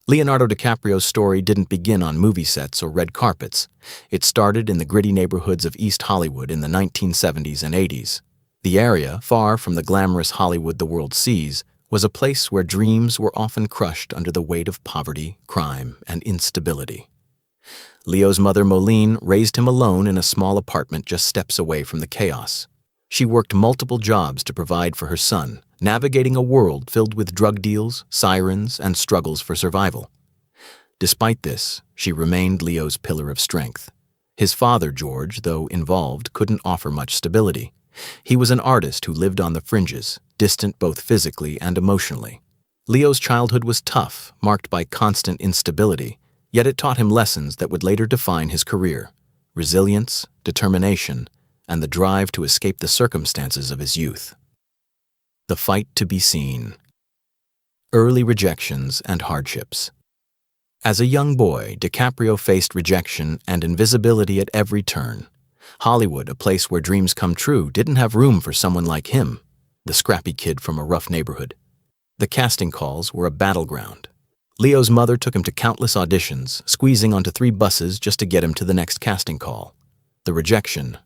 Leonardo DiCaprio's story didn't begin on movie sets or red carpets. It started in the gritty neighborhoods of East Hollywood in the 1970s and 80s. The area, far from the glamorous Hollywood the world sees, was a place where dreams were often crushed under the weight of poverty, crime, and instability. Leo's mother, Moline, raised him alone in a small apartment just steps away from the chaos. She worked multiple jobs to provide for her son, navigating a world filled with drug deals, sirens, and struggles for survival. Despite this, she remained Leo's pillar of strength. His father, George, though involved, couldn't offer much stability. He was an artist who lived on the fringes, distant both physically and emotionally. Leo's childhood was tough, marked by constant instability, yet it taught him lessons that would later define his career: resilience, determination, and the drive to escape the circumstances of his youth. The fight to be seen. Early rejections and hardships. As a young boy, DiCaprio faced rejection and invisibility at every turn. Hollywood, a place where dreams come true, didn't have room for someone like him, the scrappy kid from a rough neighborhood. The casting calls were a battleground. Leo's mother took him to countless auditions, squeezing onto 3 buses just to get him to the next casting call. The rejection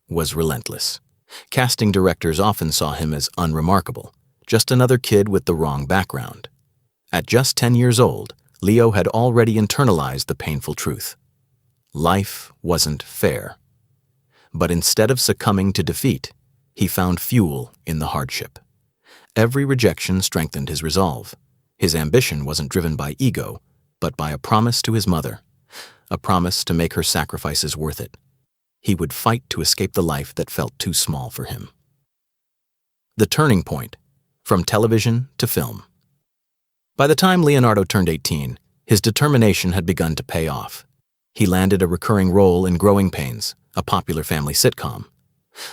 was relentless. Casting directors often saw him as unremarkable, just another kid with the wrong background. At just 10 years old, Leo had already internalized the painful truth. Life wasn't fair. But instead of succumbing to defeat, he found fuel in the hardship. Every rejection strengthened his resolve. His ambition wasn't driven by ego, but by a promise to his mother, a promise to make her sacrifices worth it. He would fight to escape the life that felt too small for him. The turning point, from television to film. By the time Leonardo turned 18, his determination had begun to pay off. He landed a recurring role in Growing Pains, a popular family sitcom.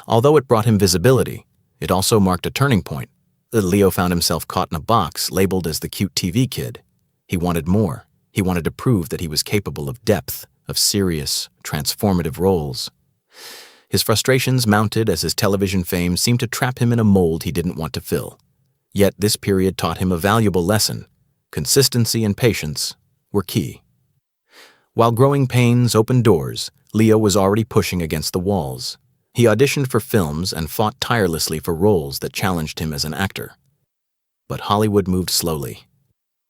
Although it brought him visibility, it also marked a turning point. Leo found himself caught in a box labeled as the cute TV kid. He wanted more. He wanted to prove that he was capable of depth, of serious, transformative roles. His frustrations mounted as his television fame seemed to trap him in a mold he didn't want to fill. Yet this period taught him a valuable lesson. Consistency and patience were key. While Growing Pains opened doors, Leo was already pushing against the walls. He auditioned for films and fought tirelessly for roles that challenged him as an actor. But Hollywood moved slowly,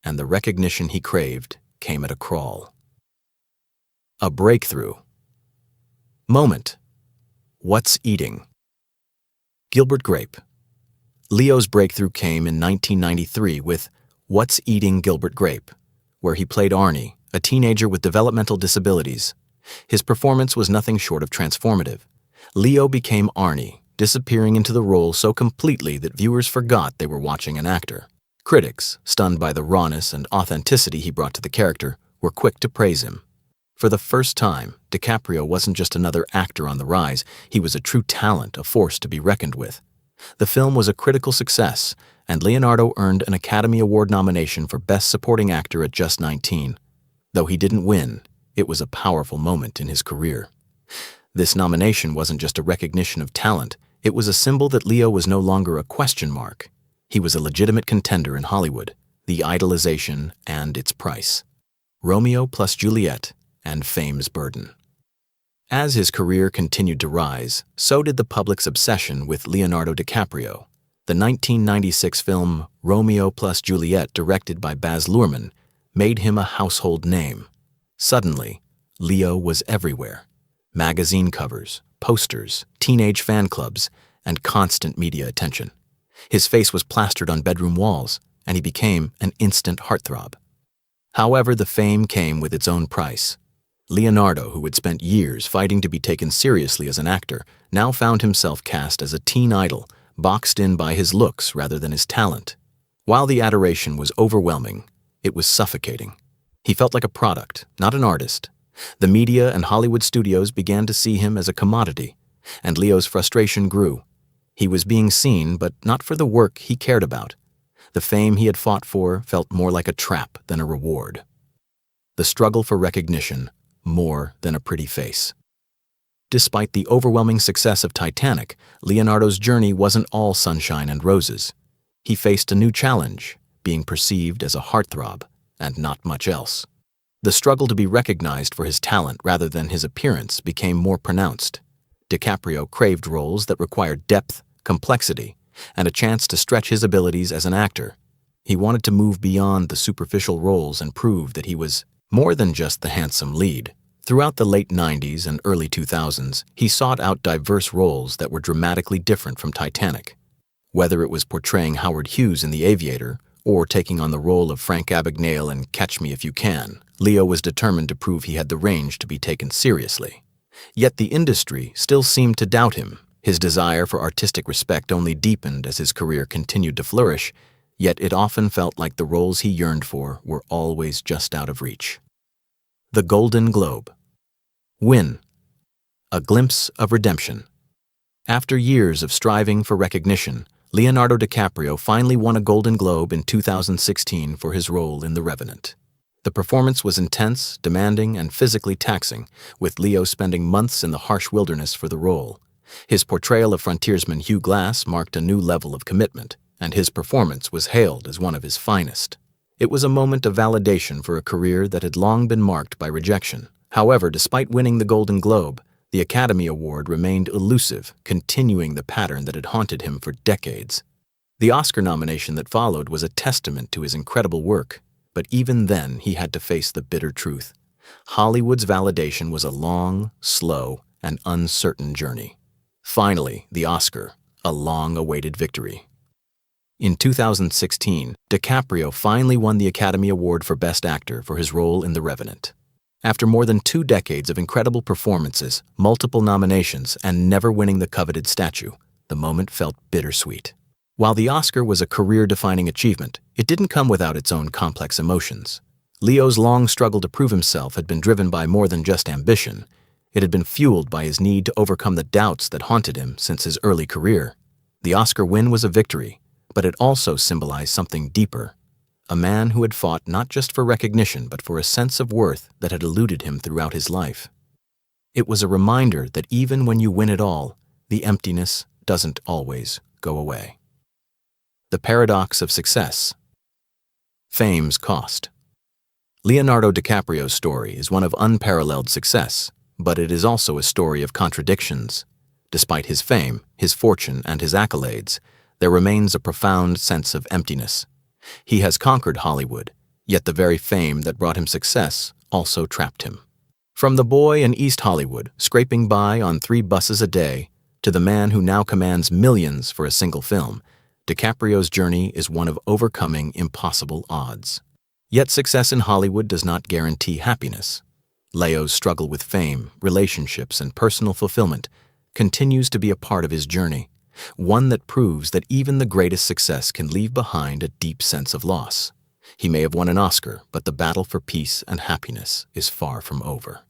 and the recognition he craved came at a crawl. A breakthrough. Moment. What's Eating? Gilbert Grape. Leo's breakthrough came in 1993 with What's Eating Gilbert Grape, where he played Arnie, a teenager with developmental disabilities. His performance was nothing short of transformative. Leo became Arnie, disappearing into the role so completely that viewers forgot they were watching an actor. Critics, stunned by the rawness and authenticity he brought to the character, were quick to praise him. For the first time, DiCaprio wasn't just another actor on the rise, he was a true talent, a force to be reckoned with. The film was a critical success, and Leonardo earned an Academy Award nomination for Best Supporting Actor at just 19. Though he didn't win, it was a powerful moment in his career. This nomination wasn't just a recognition of talent, it was a symbol that Leo was no longer a question mark. He was a legitimate contender in Hollywood, the idolization and its price. Romeo plus Juliet and fame's burden. As his career continued to rise, so did the public's obsession with Leonardo DiCaprio. The 1996 film Romeo plus Juliet, directed by Baz Luhrmann, made him a household name. Suddenly, Leo was everywhere. Magazine covers, posters, teenage fan clubs, and constant media attention. His face was plastered on bedroom walls, and he became an instant heartthrob. However, the fame came with its own price. Leonardo, who had spent years fighting to be taken seriously as an actor, now found himself cast as a teen idol, boxed in by his looks rather than his talent. While the adoration was overwhelming, it was suffocating. He felt like a product, not an artist. The media and Hollywood studios began to see him as a commodity, and Leo's frustration grew. He was being seen, but not for the work he cared about. The fame he had fought for felt more like a trap than a reward. The struggle for recognition, more than a pretty face. Despite the overwhelming success of Titanic, Leonardo's journey wasn't all sunshine and roses. He faced a new challenge, being perceived as a heartthrob, and not much else. The struggle to be recognized for his talent rather than his appearance became more pronounced. DiCaprio craved roles that required depth, complexity, and a chance to stretch his abilities as an actor. He wanted to move beyond the superficial roles and prove that he was more than just the handsome lead. Throughout the late 90s and early 2000s, he sought out diverse roles that were dramatically different from Titanic. Whether it was portraying Howard Hughes in The Aviator or taking on the role of Frank Abagnale in Catch Me If You Can, Leo was determined to prove he had the range to be taken seriously. Yet the industry still seemed to doubt him. His desire for artistic respect only deepened as his career continued to flourish, yet it often felt like the roles he yearned for were always just out of reach. The Golden Globe. Win. A glimpse of redemption. After years of striving for recognition, Leonardo DiCaprio finally won a Golden Globe in 2016 for his role in The Revenant. The performance was intense, demanding, and physically taxing, with Leo spending months in the harsh wilderness for the role. His portrayal of frontiersman Hugh Glass marked a new level of commitment, and his performance was hailed as one of his finest. It was a moment of validation for a career that had long been marked by rejection. However, despite winning the Golden Globe, the Academy Award remained elusive, continuing the pattern that had haunted him for decades. The Oscar nomination that followed was a testament to his incredible work, but even then he had to face the bitter truth. Hollywood's validation was a long, slow, and uncertain journey. Finally, the Oscar, a long-awaited victory. In 2016, DiCaprio finally won the Academy Award for Best Actor for his role in The Revenant. After more than 2 decades of incredible performances, multiple nominations, and never winning the coveted statue, the moment felt bittersweet. While the Oscar was a career-defining achievement, it didn't come without its own complex emotions. Leo's long struggle to prove himself had been driven by more than just ambition. It had been fueled by his need to overcome the doubts that haunted him since his early career. The Oscar win was a victory, but it also symbolized something deeper. A man who had fought not just for recognition but for a sense of worth that had eluded him throughout his life. It was a reminder that even when you win it all, the emptiness doesn't always go away. The paradox of success. Fame's cost. Leonardo DiCaprio's story is one of unparalleled success, but it is also a story of contradictions. Despite his fame, his fortune, and his accolades, there remains a profound sense of emptiness. He has conquered Hollywood, yet the very fame that brought him success also trapped him. From the boy in East Hollywood, scraping by on 3 buses a day, to the man who now commands millions for a single film, DiCaprio's journey is one of overcoming impossible odds. Yet success in Hollywood does not guarantee happiness. Leo's struggle with fame, relationships, and personal fulfillment continues to be a part of his journey, one that proves that even the greatest success can leave behind a deep sense of loss. He may have won an Oscar, but the battle for peace and happiness is far from over.